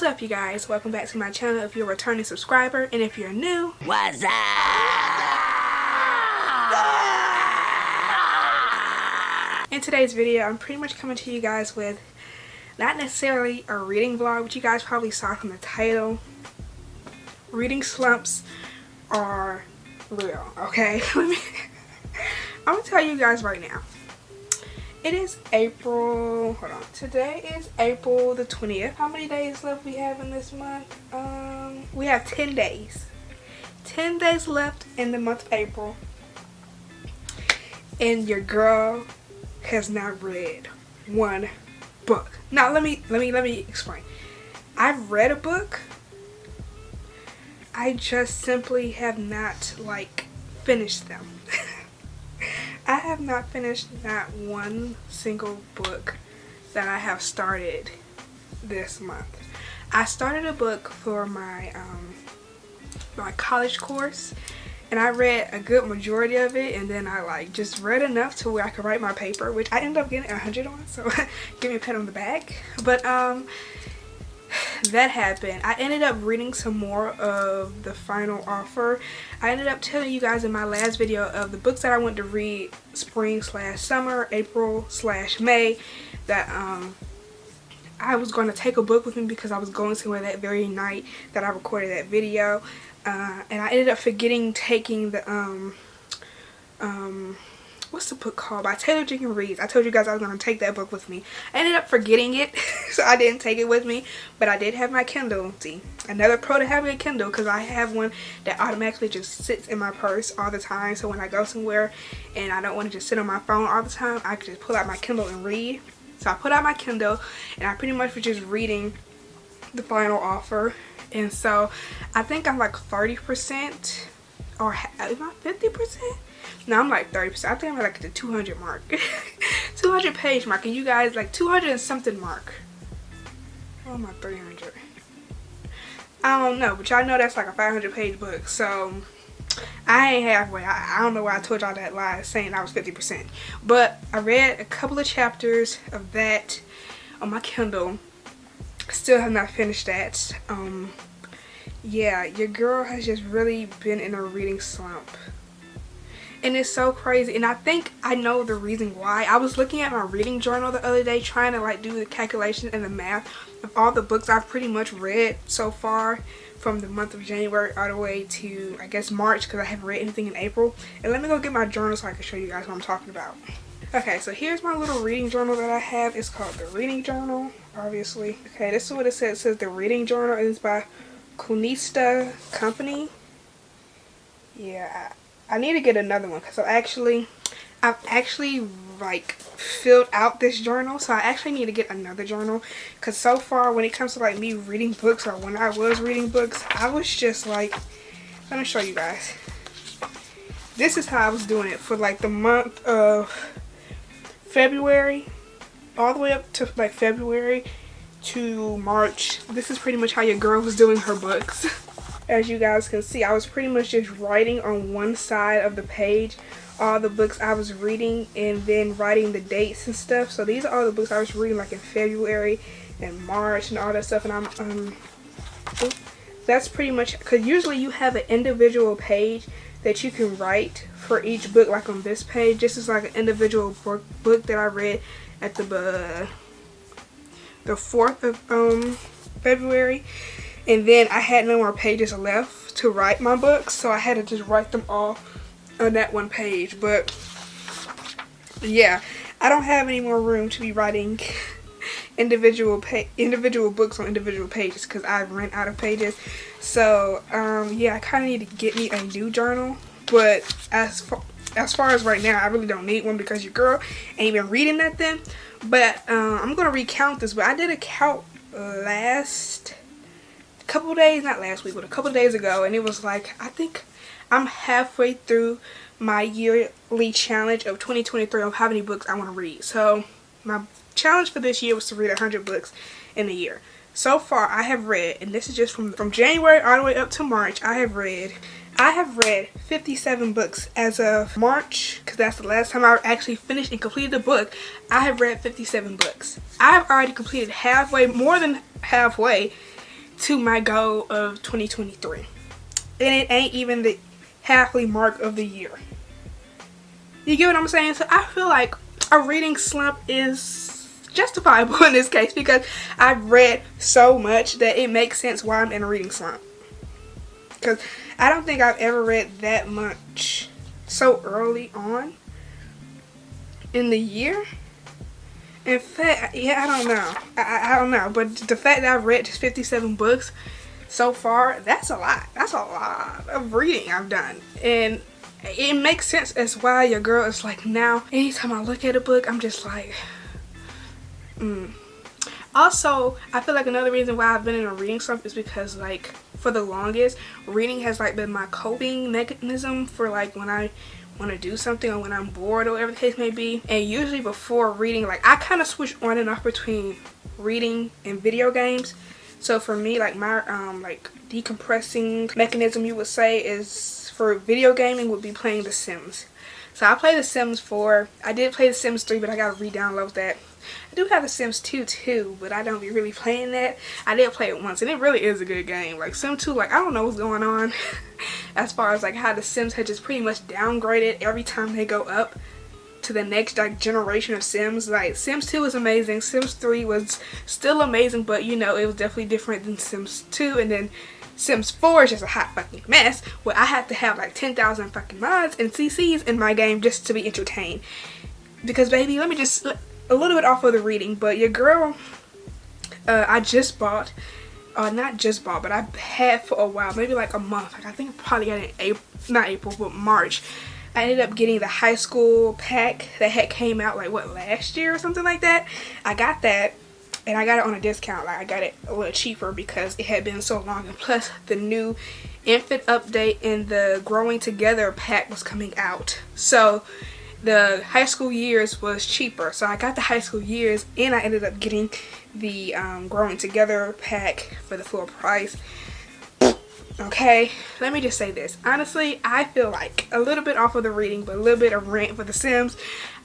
up, you guys? Welcome back to my channel if you're a returning subscriber, and if you're new, what's up? In today's video, I'm pretty much coming to you guys with not necessarily a reading vlog, but you guys probably saw from the title. Reading slumps are real, okay? I'm gonna tell you guys right now. It is April, hold on, today is April the 20th. How many days left we have in this month? We have 10 days. 10 days left in the month of April. And your girl has not read one book. Now let me explain. I've read a book. I just simply have not finished them. I have not finished not one single book that I have started this month. I started a book for my my college course, and I read a good majority of it, and then I just read enough to where I could write my paper, which I ended up getting 100 on, so give me a pat on the back. But that happened. I ended up reading some more of the final offer. I ended up telling you guys in my last video of the books that I wanted to read spring/summer, April/May, that I was going to take a book with me because I was going somewhere that very night that I recorded that video, and I ended up forgetting taking the what's the book called, by Taylor Jenkins Reid. I told you guys I was going to take that book with me. I ended up forgetting it, so I didn't take it with me, but I did have my Kindle. See, another pro to having a Kindle, because I have one that automatically just sits in my purse all the time, so when I go somewhere and I don't want to just sit on my phone all the time, I can just pull out my Kindle and read. So I put out my Kindle, and I pretty much was just reading the final offer, and so I think I'm like 30%, or am I 50%? No, I'm like 30%. I think I'm like at the 200 mark. 200 page mark. And you guys, like 200 and something mark. Oh, my 300. I don't know, but y'all know that's like a 500 page book. So I ain't halfway. I don't know why I told y'all that lie saying I was 50%. But I read a couple of chapters of that on my Kindle. Still have not finished that. Yeah, your girl has just really been in a reading slump. And it's so crazy, and I think I know the reason why. I was looking at my reading journal the other day, trying to do the calculation and the math of all the books I've pretty much read so far from the month of January all the way to, I guess, March, because I haven't read anything in April. And let me go get my journal so I can show you guys what I'm talking about. Okay, so here's my little reading journal that I have. It's called the Reading Journal, obviously. Okay, this is what it says. It says the Reading Journal is by Kunista Company. Yeah, I need to get another one because I've actually filled out this journal, so I actually need to get another journal, because so far when it comes to me reading books, or when I was reading books, I was just let me show you guys. This is how I was doing it for the month of February all the way up to February to March. This is pretty much how your girl was doing her books. As you guys can see, I was pretty much just writing on one side of the page all the books I was reading, and then writing the dates and stuff. So these are all the books I was reading in February and March and all that stuff. And that's pretty much, because usually you have an individual page that you can write for each book, like on this page. This is an individual book that I read at the 4th of February. And then I had no more pages left to write my books, so I had to just write them all on that one page. But yeah, I don't have any more room to be writing individual books on individual pages, because I ran out of pages. So yeah, I kind of need to get me a new journal. But as far as right now, I really don't need one, because your girl ain't been reading nothing. But I'm gonna recount this. But I did a count a couple days ago, and it was I think I'm halfway through my yearly challenge of 2023 of how many books I want to read. So my challenge for this year was to read 100 books in a year. So far I have read, and this is just from January all the way up to March, I have read 57 books as of March, because that's the last time I actually finished and completed a book. I have read 57 books. I have already completed more than halfway, to my goal of 2023. And it ain't even the halfway mark of the year. You get what I'm saying? So I feel like a reading slump is justifiable in this case because I've read so much that it makes sense why I'm in a reading slump. Because I don't think I've ever read that much so early on in the year. In fact, yeah, I don't know. I don't know. But the fact that I've read just 57 books so far, that's a lot. That's a lot of reading I've done. And it makes sense as why your girl is like, now, anytime I look at a book, I'm just like, Also, I feel like another reason why I've been in a reading slump is because, like, for the longest, reading has, like, been my coping mechanism for, like, when I want to do something or when I'm bored or whatever the case may be. And usually before reading, like, I kind of switch on and off between reading and video games. So for me, like, my like decompressing mechanism, you would say, is for video gaming would be playing The Sims. So I play The Sims 4. I did play The Sims 3, but I gotta re-download that. I do have The Sims 2 too, but I don't be really playing that. I did play it once, and it really is a good game. Like, Sim 2, like, I don't know what's going on as far as, like, how The Sims had just pretty much downgraded every time they go up to the next, like, generation of Sims. Like, Sims 2 was amazing. Sims 3 was still amazing, but, you know, it was definitely different than Sims 2, and then Sims 4 is just a hot fucking mess where I have to have like 10,000 fucking mods and CCs in my game just to be entertained. Because, baby, let me just, a little bit off of the reading, but your girl, I just bought, not just bought, but I've had for a while, maybe like a month. Like, I think I probably got it in April, not April, but March. I ended up getting the high school pack that had came out like, what, last year or something like that. I got that. And I got it on a discount. Like, I got it a little cheaper because it had been so long. And plus, the new infant update and the Growing Together pack was coming out. So, the high school years was cheaper. So, I got the high school years and I ended up getting the Growing Together pack for the full price. Okay, let me just say this. Honestly, I feel like a little bit off of the reading, but a little bit of rant for The Sims.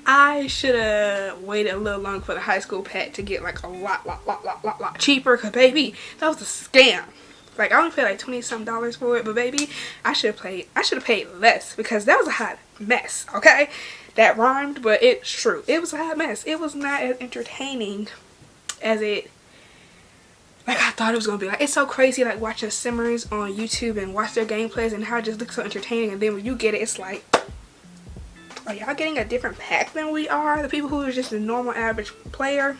I should have waited a little longer for the high school pack to get like a lot cheaper. Cause baby, that was a scam. Like, I only paid like $20-something for it, but baby, I should have paid less because that was a hot mess. Okay, that rhymed, but it's true. It was a hot mess. It was not as entertaining as it. Like, I thought it was gonna be. Like, it's so crazy, like, watching Simmers on YouTube and watch their gameplays and how it just looks so entertaining, and then when you get it, it's like, are y'all getting a different pack than we are? The people who are just a normal average player.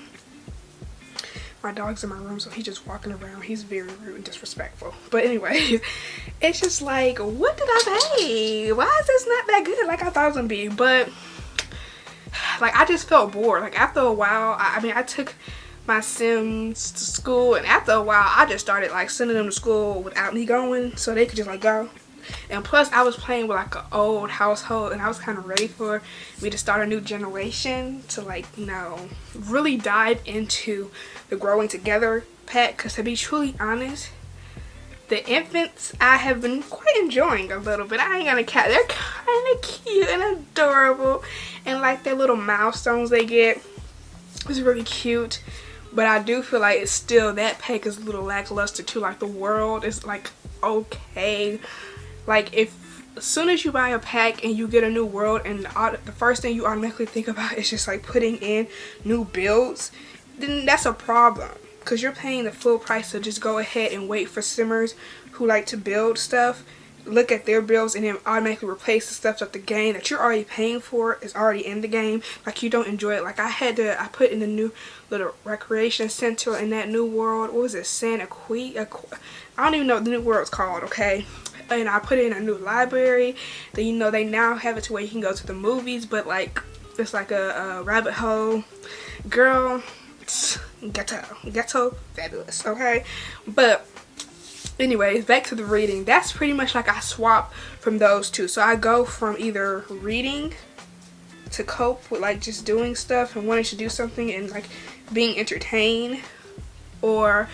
My dog's in my room, so he's just walking around. He's very rude and disrespectful. But anyway, it's just like, what did I pay? Why is this not that good like I thought it was gonna be? But, like, I just felt bored. Like, after a while, I mean, I took my Sims to school, and after a while, I just started, like, sending them to school without me going, so they could just, like, go. And plus, I was playing with, like, an old household, and I was kind of ready for me to start a new generation to, like, you know, really dive into the Growing Together pack. Because to be truly honest, the infants I have been quite enjoying a little bit. I ain't gonna cap. They're kind of cute and adorable, and, like, their little milestones they get is really cute. But I do feel like it's still, that pack is a little lackluster too. Like, the world is, like, okay. Like, if as soon as you buy a pack and you get a new world and the first thing you automatically think about is just, like, putting in new builds, then that's a problem. Because you're paying the full price to just go ahead and wait for Simmers who like to build stuff, look at their builds, and then automatically replace the stuff that the game that you're already paying for is already in the game. Like, you don't enjoy it. Like, I put in the new little recreation center in that new world. What was it? Santa Queen? I don't even know what the new world's called, okay? And I put in a new library. Then, you know, they now have it to where you can go to the movies, but, like, it's like a rabbit hole. Girl, ghetto fabulous, okay? But anyways, back to the reading. That's pretty much like I swap from those two. So I go from either reading to cope with, like, just doing stuff and wanting to do something and, like, being entertained, or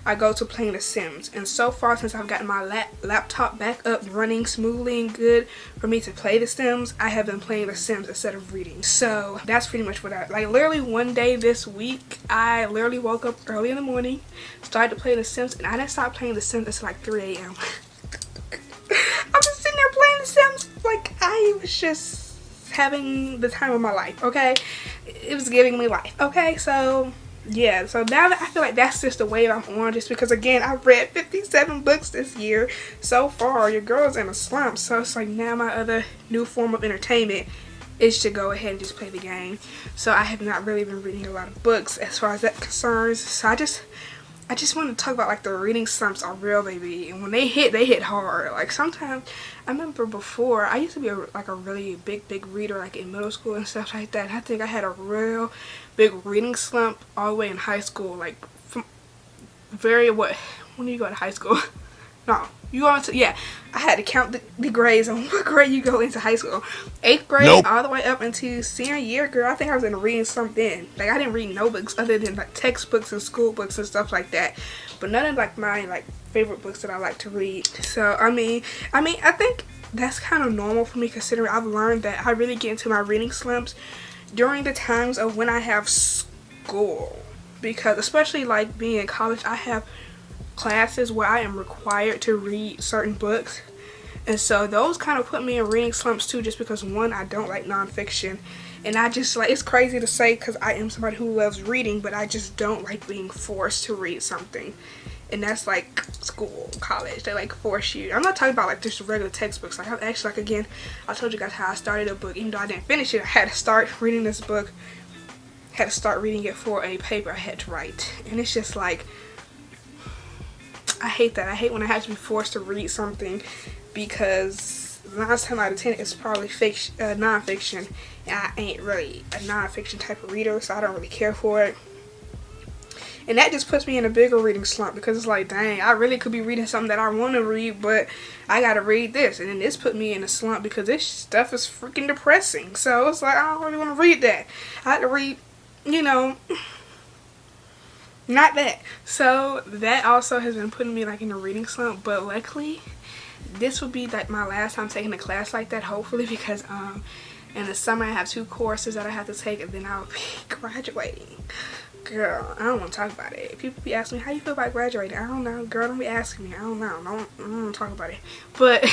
I go to playing The Sims. And so far, since I've gotten my laptop back up running smoothly and good for me to play The Sims, I have been playing The Sims instead of reading. So that's pretty much what I like. Literally one day this week, I literally woke up early in the morning, started to play The Sims, and I didn't stop playing The Sims until like 3 a.m. I'm just sitting there playing The Sims like I was just having the time of my life. Okay, it was giving me life. Okay, so yeah, so now that I feel like that's just the wave I'm on, just because again I read 57 books this year so far. Your girl's in a slump, so it's like now my other new form of entertainment is to go ahead and just play the game. So I have not really been reading a lot of books as far as that concerns. So I just want to talk about like the reading slumps are real, baby, and when they hit hard. Like sometimes I remember before I used to be like a really big reader, like in middle school and stuff like that. And I think I had a real big reading slump all the way in high school, like from when do you go to high school? No, you go into, yeah, I had to count the grades on what grade you go into high school. 8th grade, nope, all the way up into senior year, girl. I think I was in a reading slump then. Like I didn't read no books other than like textbooks and school books and stuff like that, but none of like my like favorite books that I like to read. So I mean I think that's kind of normal for me, considering I've learned that I really get into my reading slumps during the times of when I have school, because especially like being in college, I have classes where I am required to read certain books, and so those kind of put me in reading slumps too, just because one, I don't like nonfiction, and I just like, it's crazy to say because I am somebody who loves reading, but I just don't like being forced to read something. And that's like school, college, they like force you. I'm not talking about like just regular textbooks. Like I'm actually, like again, I told you guys how I started a book. Even though I didn't finish it, I had to start reading this book, had to start reading it for a paper I had to write. And it's just like, I hate that. I hate when I have to be forced to read something, because 9 times out of 10 it's probably nonfiction, and I ain't really a nonfiction type of reader, so I don't really care for it. And that just puts me in a bigger reading slump, because it's like, dang, I really could be reading something that I want to read, but I gotta read this. And then this put me in a slump because this stuff is freaking depressing. So it's like, I don't really want to read that. I had to read, you know, not that. So that also has been putting me like in a reading slump, but luckily this will be like my last time taking a class like that, hopefully, because in the summer I have 2 courses that I have to take, and then I'll be graduating. Girl, I don't want to talk about it. People be asking me, how you feel about graduating? I don't know. Girl, don't be asking me. I don't know. I don't want to talk about it. But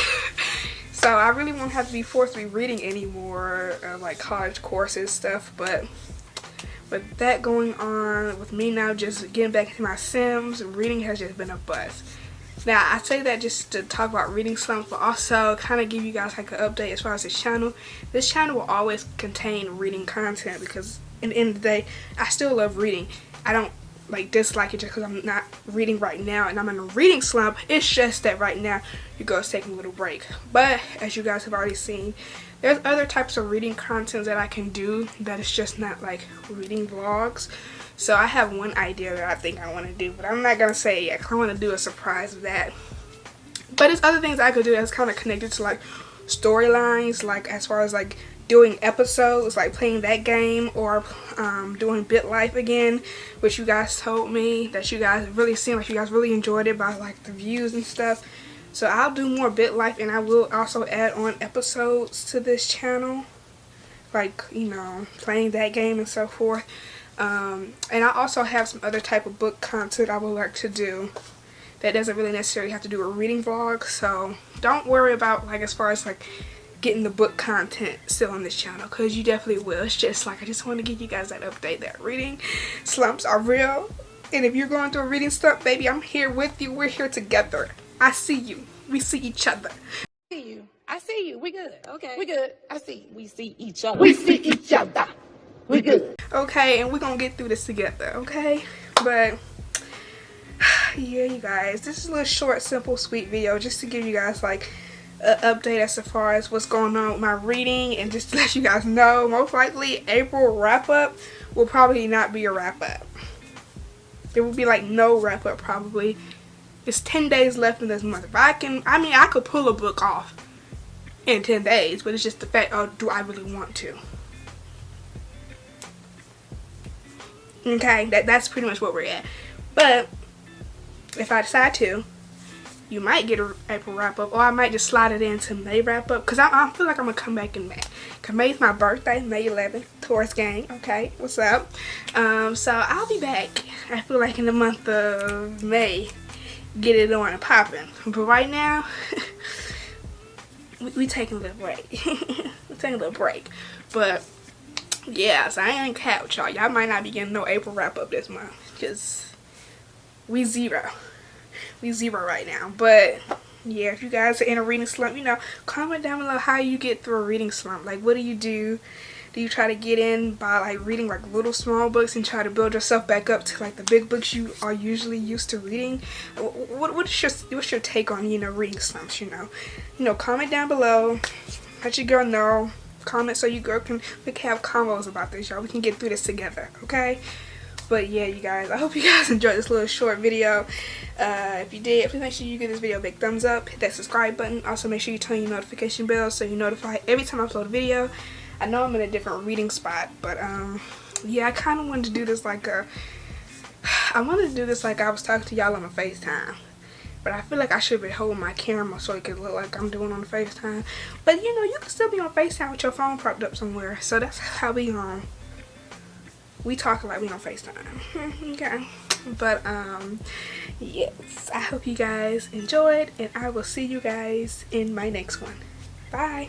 so I really won't have to be forced to be reading anymore, like college courses stuff. But with that going on, with me now just getting back into my Sims, reading has just been a bust. Now, I say that just to talk about reading slumps, but also kind of give you guys like an update as far as this channel. This channel will always contain reading content, because in the end of the day, I still love reading. I don't like dislike it just because I'm not reading right now and I'm in a reading slump. It's just that right now your girl's taking a little break. But as you guys have already seen, there's other types of reading content that I can do that is just not like reading vlogs. So I have one idea that I think I want to do, but I'm not going to say it yet because I want to do a surprise of that. But there's other things I could do that's kind of connected to like storylines, like as far as like doing episodes, like playing that game, or doing Bit Life again, which you guys told me that you guys really seemed like you guys really enjoyed it by like the views and stuff. So I'll do more Bit Life, and I will also add on episodes to this channel, like, you know, playing that game and so forth. And I also have some other type of book content I would like to do that doesn't really necessarily have to do a reading vlog. So don't worry about like as far as like getting the book content still on this channel, because you definitely will. It's just like I just want to give you guys that update that reading slumps are real, and if you're going through a reading slump, baby, I'm here with you. We're here together. I see you. We see each other. I see you. I see you. We good. Okay. We good. I see. We see each other. We see each other. We good. Okay, and we're gonna get through this together, okay? But yeah, you guys, this is a little short, simple, sweet video just to give you guys like an update as far as what's going on with my reading, and just to let you guys know, most likely April wrap-up will probably not be a wrap-up. There will be like no wrap-up probably. It's 10 days left in this month. If I could pull a book off in 10 days, but it's just the fact, oh, do I really want to? Okay, that's pretty much what we're at. But if I decide to, you might get an April wrap up, or I might just slide it into May wrap up, because I feel like I'm gonna come back in May. Cause May's my birthday, May 11th, Taurus gang. Okay, what's up? So I'll be back. I feel like in the month of May, get it on and popping. But right now, we taking a little break. We taking a little break. But yeah, so I ain't cap with y'all. Y'all might not be getting no April wrap up this month, cause we zero right now. But yeah, if you guys are in a reading slump, you know, comment down below how you get through a reading slump. Like, what do you do? Do you try to get in by like reading like little small books and try to build yourself back up to like the big books you are usually used to reading? What's your take on, you know, reading slumps? You know, comment down below. Let your girl know. Comment so you girl we can have convos about this, y'all. We can get through this together, okay? But yeah, you guys, I hope you guys enjoyed this little short video. If you did, please make sure you give this video a big thumbs up. Hit that subscribe button. Also, make sure you turn your notification bell so you're notified every time I upload a video. I know I'm in a different reading spot, but yeah, I kind of wanted to do this like I was talking to y'all on a FaceTime. But I feel like I should be holding my camera so it could look like I'm doing on the FaceTime. But you know, you can still be on FaceTime with your phone propped up somewhere. So that's how we talk like we on FaceTime. Okay. But yes, I hope you guys enjoyed, and I will see you guys in my next one. Bye.